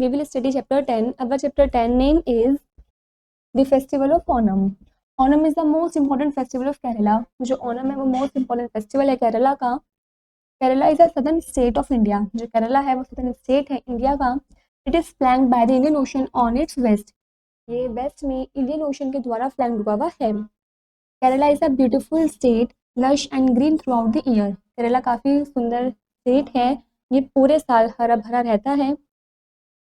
we will study chapter 10. Our chapter 10 name is the festival of Onam. Onam is the most important festival of Kerala. जो ओनम है वो most important festival है केरला का. Kerala is a southern state of India. जो केरला है वो southern state है India का. It is flanked by the Indian Ocean on its west. ये वेस्ट में इंडियन ओशन के द्वारा फ्लैंक हुआ हुआ है. Kerala is a beautiful state, lush and green through out the year. Kerala काफ़ी सुंदर स्टेट है, ये पूरे साल हरा भरा रहता है.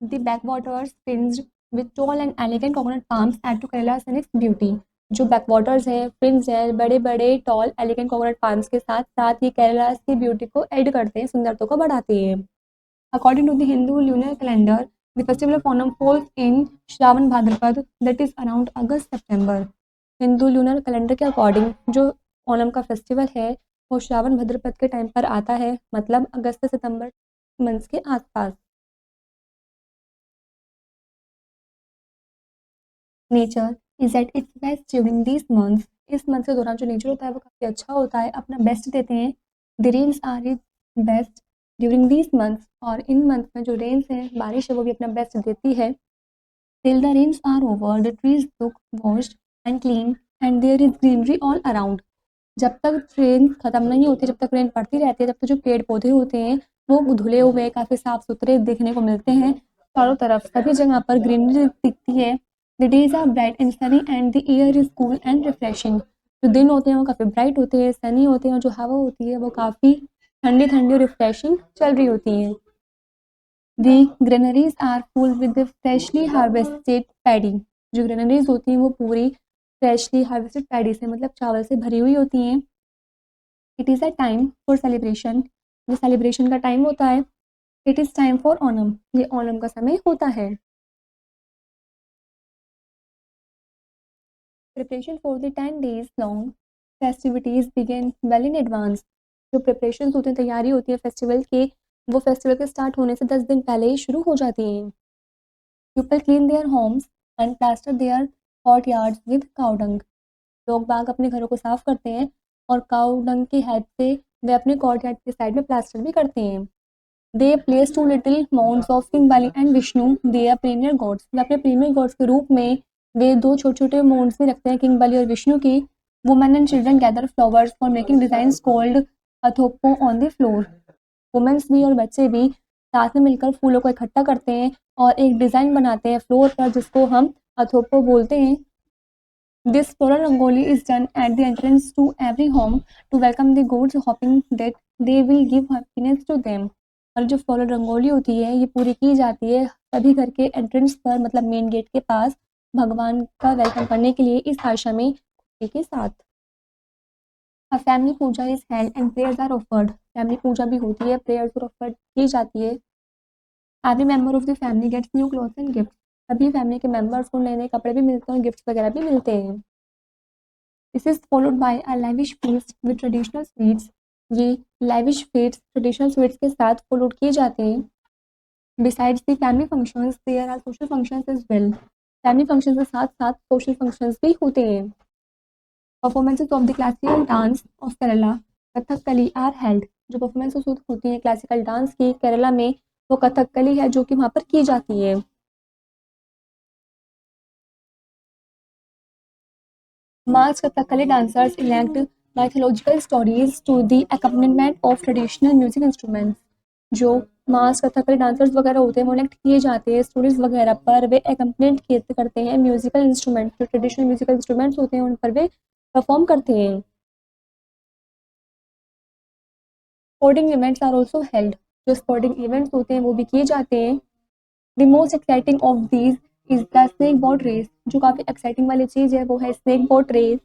The backwaters fringed with tall and elegant coconut palms add to Kerala scenic beauty. जो बैकवाटर्स हैं, फ्रिंज हैं, बड़े बड़े टॉल एलिगेंट कोकोनट पाम्स के साथ साथ ये केरला की ब्यूटी को ऐड करते हैं, सुंदरता को बढ़ाते हैं. According to the Hindu lunar calendar, the festival of Onam falls in Shravan Bhadrapad, that is around August September. Hindu lunar calendar के अकॉर्डिंग जो ओनम का फेस्टिवल है वो श्रावण भाद्रपद के टाइम पर आता है, मतलब अगस्त से सितंबर मंथ्स के आसपास. Nature is at its best during these months. इस मंथ के दौरान जो नेचर होता है वो काफ़ी अच्छा होता है, अपना बेस्ट देते हैं. The rains are is best during these months. और इन मंथ में जो रेन्स हैं, बारिश है, वो भी अपना बेस्ट देती है. Till the rains are over the trees look washed and clean and there is greenery all around. जब तक रेन ख़त्म नहीं होती, जब तक रेन पड़ती रहती है, जब तक जो पेड़ पौधे होते हैं वो धुले हुए काफ़ी साफ सुथरे देखने को मिलते हैं. चारों तरफ सभी जगह पर ग्रीनरी दिखती है. The days are bright and sunny and the air is cool and refreshing. जो दिन होते हैं वो काफ़ी ब्राइट होते हैं, सनी होते हैं, और जो हवा होती है वो काफ़ी ठंडी ठंडी और रिफ्रेशिंग चल रही होती है. The granaries are full with the freshly harvested paddy. जो granaries होती हैं वो पूरी freshly harvested paddy से, मतलब चावल से भरी हुई होती हैं. It is a time for celebration. ये celebration का टाइम होता है. It is time for Onam. ये ओनम का समय होता है. Preparation for the 10 days long festivities begin well in advance. जो preparations होती हैं, तैयारी होती है फेस्टिवल की, वो फेस्टिवल के स्टार्ट होने से 10 दिन पहले ही शुरू हो जाती हैं. People clean their homes and plaster their hot yards with cow dung. लोग बाग अपने घरों को साफ करते हैं और काउ डंग की हेल्प से वे अपने कॉर्ट यार्ड के साइड में प्लास्टर भी करते हैं. They place 2 little mounts of king Bali and Vishnu, they are premier gods. वे अपने प्रीमियर गॉड्स के रूप में वे 2 छोटे छोटे माउंट्स भी रखते हैं, किंग बली और विष्णु की. Women and children gather flowers for making design called athapoo on the floor. Womens भी और बच्चे भी साथ में मिलकर फूलों को इकट्ठा करते हैं और एक डिज़ाइन बनाते हैं फ्लोर पर, जिसको हम अथोपो बोलते हैं. This floral rangoli is done at the entrance to every home to welcome the gods hoping that they will give happiness to them. और जो फ्लोरल रंगोली होती है ये पूरी की जाती है सभी घर के एंट्रेंस पर, मतलब मेन गेट के पास, भगवान का वेलकम करने के लिए इस आशा में खुशी के साथ. A family puja is held and prayers are offered. Family puja भी होती है, प्रेयर्स और ऑफर की जाती है. Every member of the family gets new clothes and gift. सभी फैमिली के मेंबर्स को नए नए कपड़े भी मिलते हैं और गिफ्ट्स वगैरह भी मिलते हैं. This is followed by a lavish feast with traditional sweets. ये लैविश फीस्ट ट्रेडिशनल स्वीट्स के साथ फॉलोड किए जाते हैं. Besides the family functions there are social functions as well. Family functions के साथ साथ सोशल फंक्शंस भी होते हैं. Performances of the classical dance of Kerala Kathakali are held. जो परफॉर्मेंसेज होती हैं क्लासिकल डांस की केरला में, वो कथकली है जो कि वहाँ पर की जाती है. Mask Kathakali dancers elect mythological stories to the accompaniment of traditional music instruments. जो मास्क कथकली डांसर्स वगैरह होते हैं वो इलेक्ट किए जाते हैं स्टोरीज वगैरह पर, वे अकम्पनीमेंट करते हैं म्यूजिकल इंस्ट्रूमेंट, जो ट्रेडिशनल म्यूजिकल इंस्ट्रूमेंट्स होते हैं उन पर वे परफॉर्म करते हैं. Sporting events are also held. जो स्पोर्टिंग इवेंट्स होते हैं वो भी किए जाते हैं. The most exciting of these is the snake boat race. जो काफ़ी एक्साइटिंग वाली चीज़ है वो है snake boat race.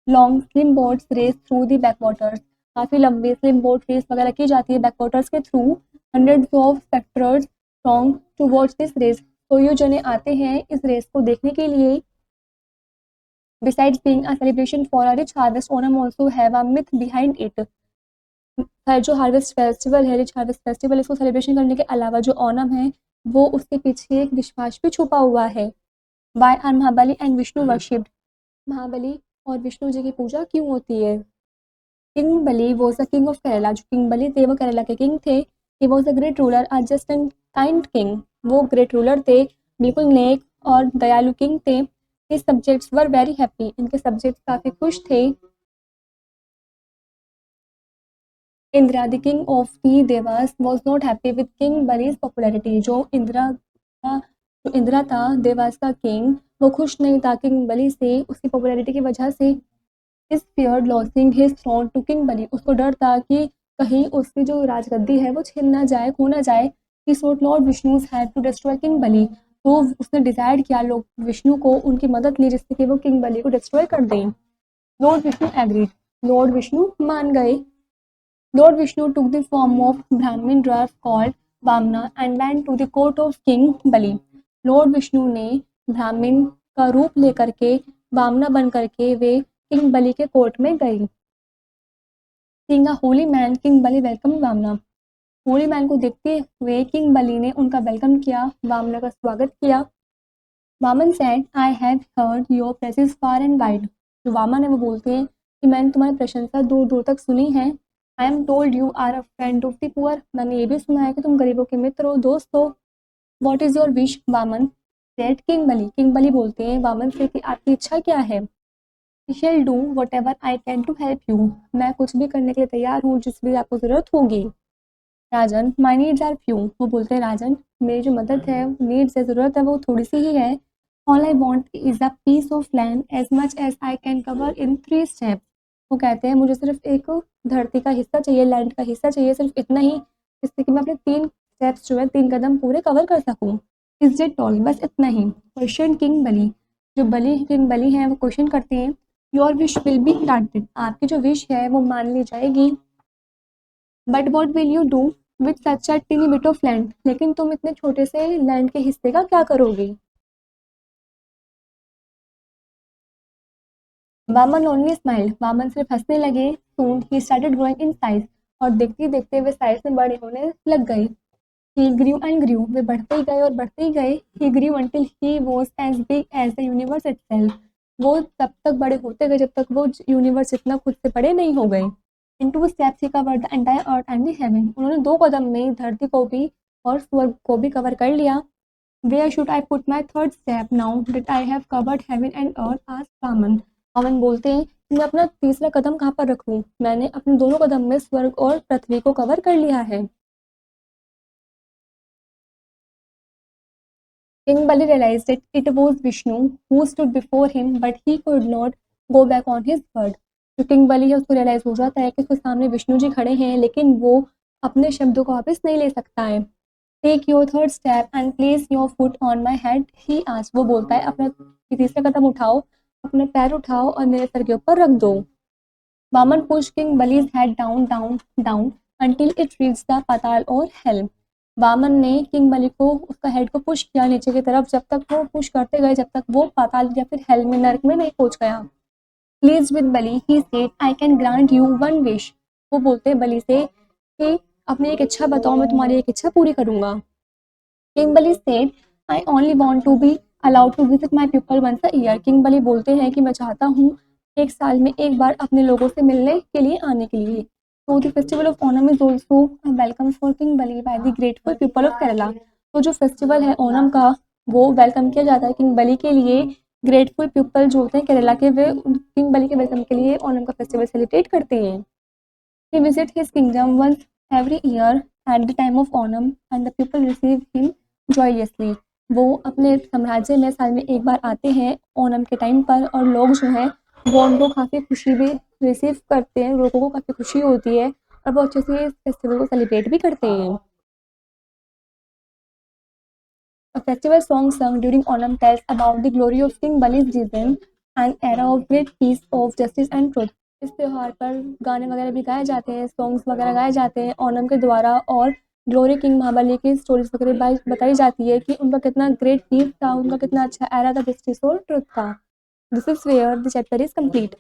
Long slim boats race through the back waters. काफ़ी लंबी स्लिम बोट रेस वगैरह की जाती है बैक वाटर्स के through. Hundreds of spectators from to watch this race. तो ये जने आते हैं इस रेस को देखने के लिए. Besides being a celebration for a rich harvest, Onam also have a myth behind it. जो हार्वेस्ट फेस्टिवल है, रिच हार्वेस्ट फेस्टिवल, इसको सेलिब्रेशन करने के अलावा जो ओनम है वो उसके पीछे एक विश्वास भी छुपा हुआ है. Why are Mahabali and Vishnu worshipped. Mahabali और विष्णु जी की पूजा क्यों होती है. King Bali was the king of Kerala. जो किंग बली थे वो केरला के किंग थे. He was a great ruler, a just and kind king. वो ग्रेट रूलर थे, बिल्कुल नेक और दयालु किंग थे। His subjects were very happy, इनके सब्जेक्ट्स काफ़ी खुश थे। Indira the king of the Dewas was not happy with king Bali's popularity, जो इंदिरा था देवास का किंग, वो खुश नहीं था किंग बली से, उसकी पॉपुलैरिटी की वजह से। इस feared losing his throne to King Bali, उसको डर था कि कहीं उसकी जो राजगद्दी है वो छिन ना जाए, खो ना जाए। He sought Lord Vishnu's help to destroy King Bali, तो उसने डिसाइड किया लोग विष्णु को उनकी मदद ली जिससे कि वो किंग बली को डिस्ट्रॉय कर दें। Lord Vishnu agreed, Lord Vishnu मान गए। Lord Vishnu took the form of Brahmin dwarf called Vamna and went to the court of King Bali. Lord Vishnu ने ब्राह्मण का रूप लेकर के वामना बन करके वे किंग बली के कोर्ट में गई। Seeing a holy man, King Bali welcomed Vamana, holy man को देखते हुए किंग बली ने उनका वेलकम किया, वामना का स्वागत किया। Vaman said I have heard your praises far and wide, जो वामन है वो बोलते हैं कि मैंने तुम्हारी प्रशंसा दूर दूर तक सुनी है। I am told you are a friend of the poor, मैंने ये भी सुना है कि तुम गरीबों के मित्र हो, दोस्त हो। What is your wish Vamana said king Bali, king Bali बोलते हैं वामन से कि आपकी इच्छा क्या है। I shall do whatever I can to help you, मैं कुछ भी करने के लिए तैयार हूँ जिस भी आपको ज़रूरत होगी। राजन माई नीड्स आर फ्यू, वो बोलते हैं राजन मेरी जो मदद है, नीड्स है, ज़रूरत है, वो थोड़ी सी ही है। All I want is a piece of land as much as I can cover in 3 steps, वो कहते हैं मुझे सिर्फ एक धरती का हिस्सा चाहिए, लैंड का हिस्सा चाहिए, सिर्फ इतना ही, जिससे कि मैं अपने 3 स्टेप्स जो है 3 कदम पूरे कवर कर सकूँ। इज इट ऑल, बस इतना ही। क्वेश्चन किंग बली, जो बली किंग बली हैं वो क्वेश्चन करते हैं। Your wish will be granted, आपकी जो विश है वो मान ली जाएगी। But what will you do with such a टिनी bit of land, लेकिन तुम इतने छोटे से लैंड के हिस्से का क्या करोगी। वामन ओनली स्माइल, वामन सिर्फ हंसने लगे। Soon he started growing in size, और देखते देखते वे साइज में बड़े होने लग गए। ही ग्रीव एंड ग्रीव, वे बढ़ते ही गए और बढ़ते ही गए। He grew until he was as big as the universe itself, वो तब तक बड़े होते गए जब तक वो यूनिवर्स इतना खुद से बड़े नहीं हो गए। इन 2 steps he covered the entire earth and the haven, उन्होंने 2 कदम में धरती को भी और स्वर्ग को भी कवर कर लिया। Where should I put my third step now that I have covered heaven and earth, asked Vaman, Vaman बोलते हैं कि मैं अपना तीसरा कदम कहाँ पर रखूँ, मैंने अपने दोनों कदम में स्वर्ग और पृथ्वी को कवर कर लिया है। King Bali realized that it was Vishnu who stood before him, but he could not go back on his word. जो किंग बलि है उसको रियलाइज हो जाता है कि उसके सामने विष्णु जी खड़े हैं, लेकिन वो अपने शब्दों को वापस नहीं ले सकता है। Take your third step and place your foot on my head, ही आज, वो बोलता है अपना तीसरा कदम उठाओ, अपने पैर उठाओ और मेरे सर के ऊपर रख दो। Vamana push king Bali's head down down down until it reach the patal और हेल, वामन ने किंग बली को उसका हेड को पुश किया नीचे की तरफ, जब तक वो पुश करते गए जब तक वो पाताल या फिर हेल में, नरक में नहीं पहुंच गया। Please with Bali he said I can grant you one wish, वो बोलते हैं बली से कि अपनी एक इच्छा बताओ, मैं तुम्हारी एक इच्छा पूरी करूंगा। King Bali said I only want to be allowed to visit my people once a year, king Bali बोलते हैं कि मैं चाहता हूँ एक साल में एक बार अपने लोगों से मिलने के लिए आने के लिए। तो the festival of Onam is also welcome for king Bali by the grateful people of Kerala, तो जो फेस्टिवल है ओनम का वो वेलकम किया जाता है किंग बली के लिए। ग्रेटफुल पीपल जो होते हैं केरला के, वे किंग बली के वेलकम के लिए ओनम का फेस्टिवल सेलिब्रेट करते हैं। He visit his kingdom once every year at the time of Onam and the people receive him joyously, वो अपने साम्राज्य में साल में एक बार आते हैं ओनम के टाइम पर, और लोग जो हैं वो उनको काफ़ी खुशी भी रिसीव करते हैं, लोगों को काफ़ी खुशी होती है और वो अच्छे से इस फेस्टिवल को सेलिब्रेट भी करते हैं। A festival song sung during Onam tells about the glory of King Bali's reign, an era of great peace, of justice and truth. इस त्योहार पर गाने वगैरह भी गाए जाते हैं, सॉन्ग्स वगैरह गाए जाते हैं ओनम के द्वारा, और ग्लोरी किंग महाबली की स्टोरीज वगैरह बताई जाती है कि उनका कितना ग्रेट पीस था, उनका कितना अच्छा एरा था जस्टिस और ट्रुथ का। This is where the chapter is complete.